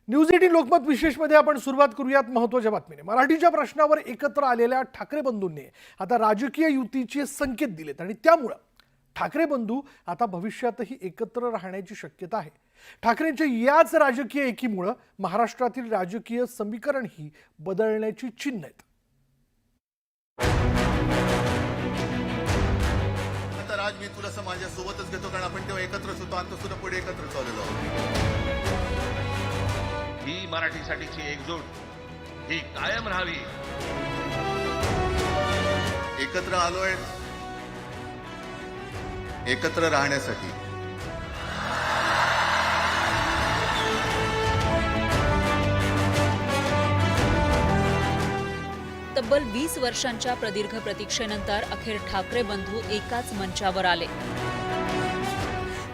News 18 Lokmat विशेषमध्ये आपण सुरुवात करूयात महत्त्वाच्या बातमीने। मराठीच्या प्रश्नावर एकत्र आलेल्या ठाकरे बंधूंनी आता राजकीय युतीचे संकेत दिलेत आणि त्यामुळे ठाकरे बंधू आता भविष्यातही एकत्र राहण्याची शक्यता आहे। ठाकरेंच्या याच राजकीय एकीमुळे महाराष्ट्रातील राजकीय समीकरण ही बदलण्याची चिन्ह आहेत। आता राज मी तुला माझ्या सोबतच घेतो कारण आपण तेव्हा एकत्रच होतो, आता सुद्धा पुढे एकत्र चाललेलो आहोत। ही मराठीसाठीची एकजूट ही कायम राहावी। एकत्र आलोय एकत्र राहण्यासाठी। तब्बल 20 वर्षांच्या प्रदीर्घ प्रतीक्षेनंतर अखेर ठाकरे बंधू एकाच मंचावर आले।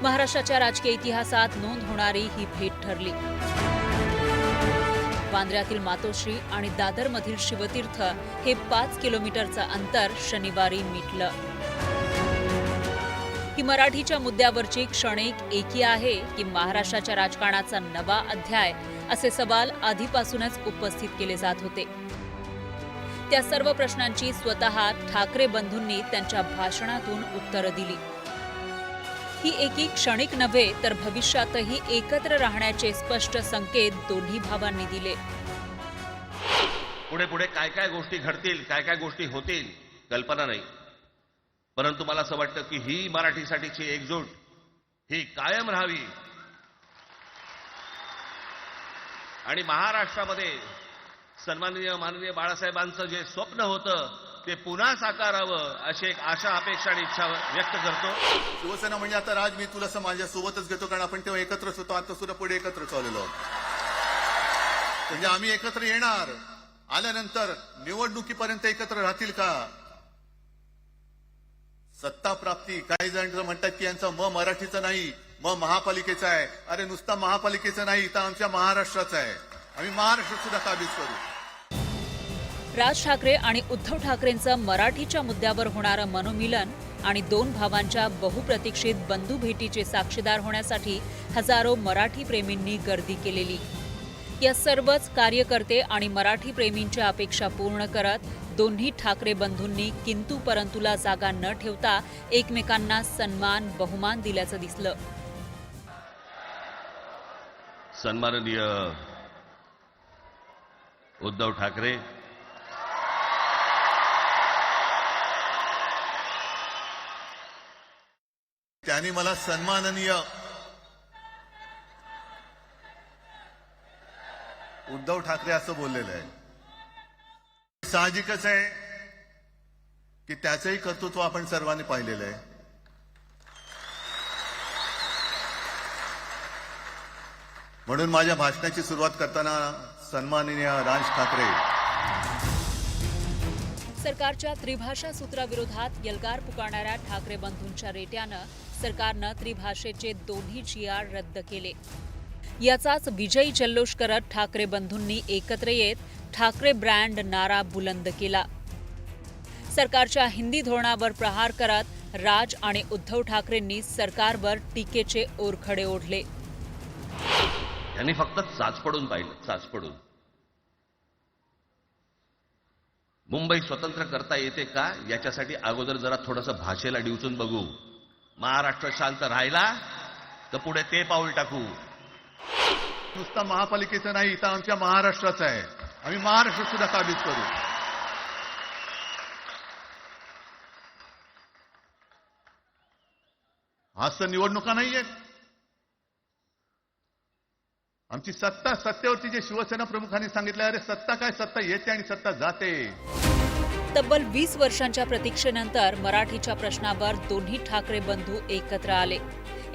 महाराष्ट्राच्या राजकीय इतिहासात नोंद होणारी ही भेट ठरली। वांद्र्यातील मातोश्री आणि दादरमधील शिवतीर्थ हे 5 किलोमीटरचं अंतर शनिवारी मिटलं। ही मराठीच्या मुद्द्यावरची क्षणिक एकी आहे की महाराष्ट्राच्या राजकारणाचा नवा अध्याय, असे सवाल आधीपासूनच उपस्थित केले जात होते। त्या सर्व प्रश्नांची स्वतः ठाकरे बंधूंनी त्यांच्या भाषणातून उत्तरं दिली। ही एकी क्षणिक नव्हे तर भविष्यातही एकत्र राहण्याचे स्पष्ट संकेत दोन्ही भावांनी दिले। पुढे पुढे काय काय गोष्टी घडतील, काय काय गोष्टी होतील कल्पना नाही, परंतु मला असं वाटतं की ही मराठीसाठीची एकजूट ही कायम राहावी आणि महाराष्ट्रामध्ये सन्माननीय माननीय बाळासाहेबांचं जे स्वप्न होतं ते पुन्हा साकारावं अशी एक आशा, अपेक्षा आणि इच्छा व्यक्त करतो। शिवसेना म्हणजे आता राज मी तुला माझ्या सोबतच घेतो कारण आपण तेव्हा एकत्रच होतो, आता सुद्धा पुढे एकत्र चाललेलो आहोत। म्हणजे आम्ही एकत्र येणार, आल्यानंतर निवडणुकीपर्यंत एकत्र राहतील का? सत्ता प्राप्ती, काही जण म्हणतात की यांचा मराठीचा नाही, महापालिकेचा आहे। अरे नुसता महापालिकेचा नाही, तर आमच्या महाराष्ट्राचा आहे। आम्ही महाराष्ट्र सुद्धा काबीज करू। राज ठाकरे आणि उद्धव ठाकरेंचं मराठीच्या मुद्द्यावर होणारं मनोमिलन आणि दोन भावांच्या बहुप्रतीक्षित बंधू भेटीचे साक्षीदार होण्यासाठी हजारो मराठी प्रेमींनी गर्दी केलेली। या सर्वच कार्यकर्ते आणि मराठी प्रेमींच्या अपेक्षा पूर्ण करत दोन्ही ठाकरे बंधूंनी किंतु परंतुला जागा न ठेवता एकमेकांना सन्मान, बहुमान दिल्याचं दिसलं। सन्माननीय उद्धव ठाकरे, त्यांनी मला सन्माननीय उद्धव ठाकरे असं बोललेलं आहे। साहजिकच आहे की त्याचंही कर्तृत्व आपण सर्वांनी पाहिलेलं आहे। म्हणून माझ्या भाषणाची सुरुवात करताना सन्माननीय राज ठाकरे, सरकारच्या त्रिभाषा सूत्राविरोधात एल्गार पुकारणाऱ्या ठाकरे बंधूंच्या रेट्यानं सरकारनं त्रिभाषेचे दोन्ही GR रद्द केले। याचाच विजयी जल्लोष करत ठाकरे बंधूंनी एकत्र येत ठाकरे ब्रँड नारा बुलंद केला। सरकारच्या हिंदी धोरणावर प्रहार करत राज आणि उद्धव ठाकरेंनी सरकारवर टीकेचे ओरखडे ओढले। यांनी फक्त चाचपडून पाहिलं, चाचपडून। मुंबई स्वतंत्र करता येते का याच्यासाठी अगोदर जरा थोडंसं भाषेला डिवचून बघू। महाराष्ट्र शांत राहिला तर पुढे ते पाऊल टाकू। नुसता महापालिकेचं नाही, तर आमच्या महाराष्ट्राचा आहे। आम्ही महाराष्ट्र सुद्धा काबीज करू। आज तर निवडणुका नाहीये। आमची सत्ता, सत्तेवरती जे शिवसेना प्रमुखांनी सांगितलं, अरे सत्ता काय, सत्ता येते आणि सत्ता जाते। तब्बल 20 वर्षांच्या प्रतीक्षेनंतर मराठीच्या प्रश्नावर दोन्ही ठाकरे बंधू एकत्र आले।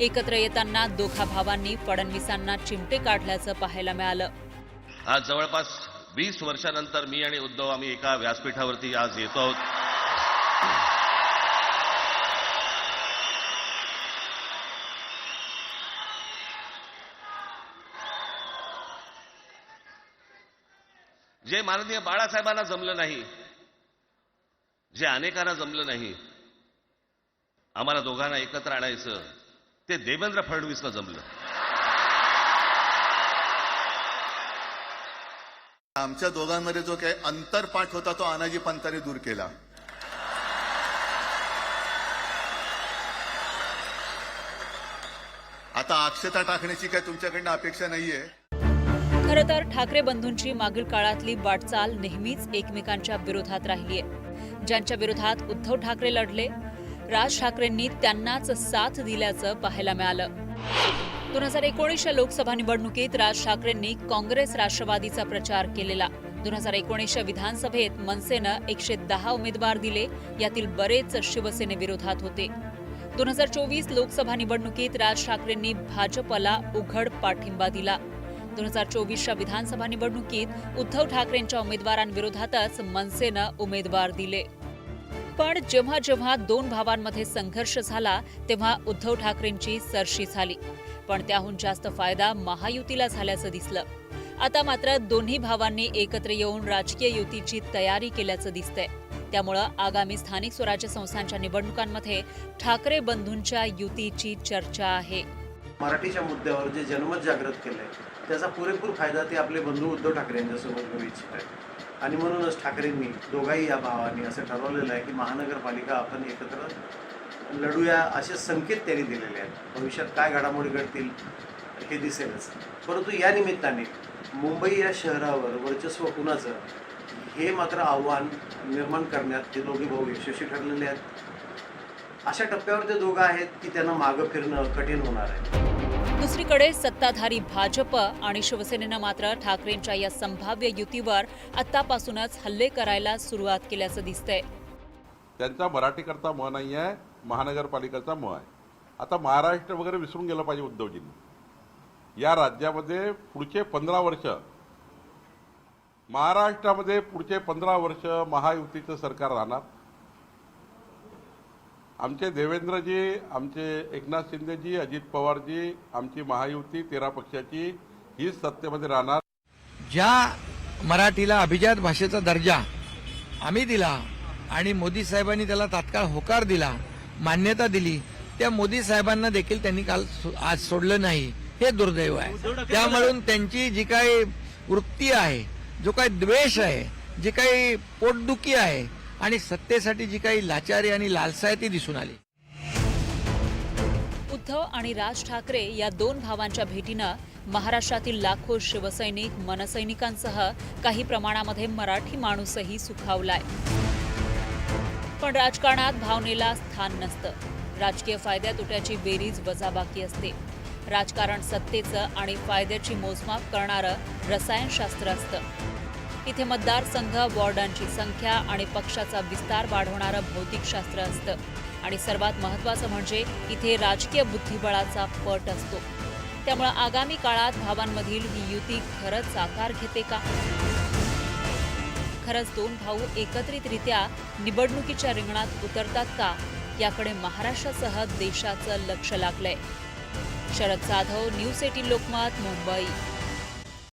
एकत्र येताना दोघा भावांनी फडणवीसांना चिमटे काढल्याचं पाहायला मिळालं। आज जवळपास 20 वर्षानंतर मी आणि उद्धव आम्ही एका व्यासपीठावरती आज येतो आहोत। जे माननीय बाळासाहेबांना जमलं नाही, जे अनेकांना जमलं नाही, आम्हाला दोघांना एकत्र आणायचं, ते देवेंद्र फडणवीसला जमलं। आमच्या दोघांमध्ये जो काही अंतरपाठ होता तो आनाजी पंतांनी दूर केला. आता अक्षता टाकण्याची काय तुमच्याकडनं अपेक्षा नाहीये. खरं तर ठाकरे बंधूंची मागील काळातली वाटचाल नेहमीच एकमेकांच्या विरोधात राहिलीय. ज्यांच्या विरोधात उद्धव ठाकरे लढले, राज ठाकरेंनी त्यांनाच साथ दिल्याचं पाहायला मिळालं. 2019च्या लोकसभा निवडणुकीत राज ठाकरेंनी काँग्रेस राष्ट्रवादीचा प्रचार केलेला. 2019च्या विधानसभेत मनसेनं 110 उमेदवार दिले, यातील बरेच शिवसेनेविरोधात होते. 2024 लोकसभा निवडणुकीत राज ठाकरेंनी भाजपला उघड पाठिंबा दिला. 2024च्या विधानसभा निवडणुकीत उद्धव ठाकरेंच्या उमेदवारांविरोधातच मनसेनं उमेदवार दिले. पण जेव्हा जेव्हा दोन भावांमध्ये संघर्ष झाला तेव्हा उद्धव ठाकरेंची सरशी झाली. पण त्याहून जास्त फायदा महायुतीला झाल्याचं दिसलं. आता मात्र दोन्ही भावांनी एकत्र येऊन राजकीय युतीची तयारी केल्याचं दिसतंय. त्यामुळं आगामी स्थानिक स्वराज्य संस्थांच्या निवडणुकांमध्ये ठाकरे बंधूंच्या युतीची चर्चा आहे. मराठीच्या मुद्द्यावर जे जनमत जागृत केलंय त्याचा पुरेपूर फायदा ते आपले बंधू उद्धव ठाकरे यांच्यासोबत घेऊ इच्छित आहेत. आणि म्हणूनच ठाकरेंनी दोघाही या भावांनी असं ठरवलेलं आहे की महानगरपालिका आपण एकत्र लढूया असे संकेत त्यांनी दिलेले आहेत. भविष्यात काय घडामोडी घडतील हे दिसेलच. परंतु या निमित्ताने मुंबई या शहरावर वर्चस्व कुणाचं हे मात्र आव्हान निर्माण करण्यात ते दोघे भाऊ यशस्वी ठरलेले आहेत. अशा टप्प्यावर ते दोघं आहेत की त्यांना मागं फिरणं कठीण होणार आहे. दुसरीकडे सत्ताधारी भाजप आणि शिवसेनेनं मात्र ठाकरेंच्या या संभाव्य युतीवर आतापासूनच हल्ले करायला सुरुवात केल्याचं दिसतंय. त्यांचा मराठीकरता मोह नाही आहे, महानगरपालिकेचा मोह आहे. आता महाराष्ट्र वगैरे विसरून गेलं पाहिजे उद्धवजींनी. या राज्यामध्ये पुढचे 15 वर्ष, महाराष्ट्रामध्ये पुढचे 15 वर्ष महायुतीचं सरकार राहणार. आमचे देवेंद्रजी, आमचे एकनाथ शिंदेजी, अजित पवारजी, आमची महायुती 13 पक्षाची हीच सत्तेमध्ये राहणार. ज्या मराठीला अभिजात भाषेचा दर्जा आम्ही दिला आणि मोदी साहेबांनी त्याला तात्काळ होकार दिला, मान्यता दिली, त्या मोदी साहेबांना देखील त्यांनी काल आज सोडलं नाही, हे दुर्दैव आहे. त्यामुळे त्यांची जी काही वृत्ती आहे, जो काही द्वेष आहे, जी काही पोटदुखी आहे आणि सत्तेसाठी जी काही लाचारी आणि लालसा आहे ती दिसून आली. उद्धव आणि राज ठाकरे या दोन भावांच्या भेटीनं महाराष्ट्रातील लाखो शिवसैनिक, मनसैनिकांसह काही प्रमाणामध्ये मराठी माणूसही सुखावलाय. पण राजकारणात भावनेला स्थान नसतं. राजकीय फायद्या तोट्याची बेरीज वजाबाकी असते. राजकारण सत्तेचं आणि फायद्याची मोजमाप करणारं रसायनशास्त्र असतं. इथे मतदारसंघ, वॉर्डांची संख्या आणि पक्षाचा विस्तार वाढवणारं भौतिकशास्त्र असतं. आणि सर्वात महत्त्वाचं म्हणजे इथे राजकीय बुद्धिबळाचा पट असतो. त्यामुळे आगामी काळात भावांमधील ही युती खरंच आकार घेते का? खरंच दोन भाऊ एकत्रितरित्या निवडणुकीच्या रिंगणात उतरतात का? याकडे महाराष्ट्रासह देशाचं लक्ष लागलंय. शरद जाधव, न्यूज 18 लोकमत, मुंबई.